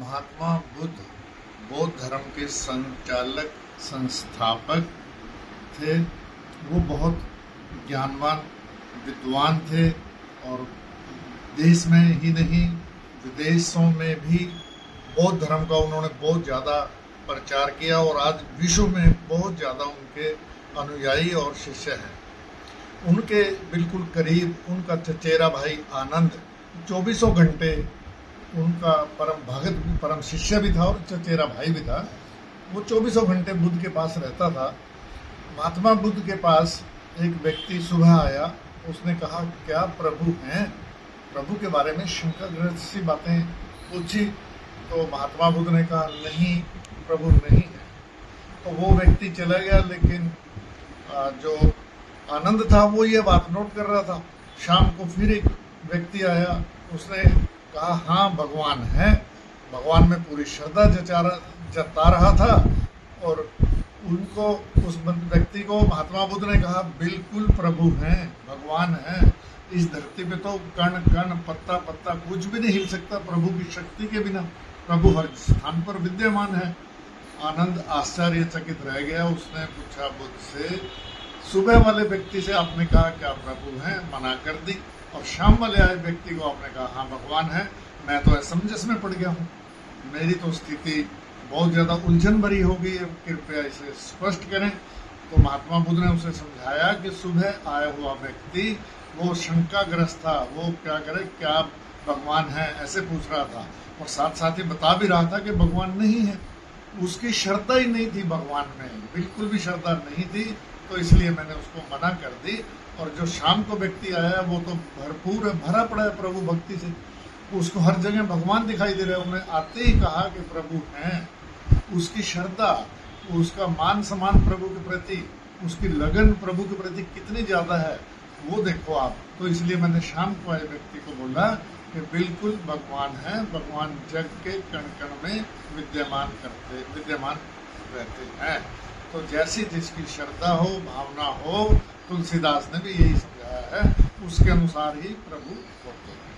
महात्मा बुद्ध बौद्ध धर्म के संचालक संस्थापक थे। वो बहुत ज्ञानवान विद्वान थे और देश में ही नहीं विदेशों में भी बौद्ध धर्म का उन्होंने बहुत ज़्यादा प्रचार किया और आज विश्व में बहुत ज़्यादा उनके अनुयायी और शिष्य हैं। उनके बिल्कुल करीब उनका चचेरा भाई आनंद 24 घंटे उनका परम भगत भी, परम शिष्य भी था और चचेरा भाई भी था। वो 24 घंटे बुद्ध के पास रहता था। महात्मा बुद्ध के पास एक व्यक्ति सुबह आया। उसने कहा, क्या प्रभु हैं? प्रभु के बारे में शंकाग्रस्त सी बातें पूछी तो महात्मा बुद्ध ने कहा, नहीं, प्रभु नहीं है। तो वो व्यक्ति चला गया, लेकिन जो आनंद था वो ये बात नोट कर रहा था। शाम को फिर एक व्यक्ति आया। उसने कहा, हाँ, भगवान है। भगवान में पूरी श्रद्धा जता रहा था और उनको, उस व्यक्ति को महात्मा बुद्ध ने कहा, बिल्कुल प्रभु हैं, भगवान हैं। इस धरती पे तो कण कण पत्ता पत्ता कुछ भी नहीं हिल सकता प्रभु की शक्ति के बिना। प्रभु हर स्थान पर विद्यमान है। आनंद आश्चर्यचकित रह गया। उसने पूछा बुद्ध से, सुबह वाले व्यक्ति से आपने कहा क्या प्रभु हैं? मना कर दी। और शाम वाले आए व्यक्ति को आपने कहा, हाँ, भगवान है। मैं तो असमंजस में पड़ गया हूँ। मेरी तो स्थिति बहुत ज़्यादा उलझन भरी हो गई है, कृपया इसे स्पष्ट करें। तो महात्मा बुद्ध ने उसे समझाया कि सुबह आया हुआ व्यक्ति वो शंकाग्रस्त था। वो क्या करे, क्या भगवान है, ऐसे पूछ रहा था और साथ साथ ही बता भी रहा था कि भगवान नहीं है। उसकी श्रद्धा ही नहीं थी भगवान में, बिल्कुल भी श्रद्धा नहीं थी। तो इसलिए मैंने उसको मना कर दी। और जो शाम को व्यक्ति आया वो तो भरपूर है, भरा पड़ा है प्रभु भक्ति से। उसको हर जगह भगवान दिखाई दे रहे हैं। उन्हें आते ही कहा कि प्रभु हैं। उसकी श्रद्धा, उसका मान सम्मान प्रभु के प्रति, उसकी लगन प्रभु के प्रति कितनी ज़्यादा है वो देखो आप। तो इसलिए मैंने शाम को आए व्यक्ति को बोला कि बिल्कुल भगवान है। भगवान जग के कण कण में विद्यमान रहते हैं। तो जैसी जिसकी श्रद्धा हो, भावना हो, तुलसीदास ने भी यही समझाया है, उसके अनुसार ही प्रभु होते हैं।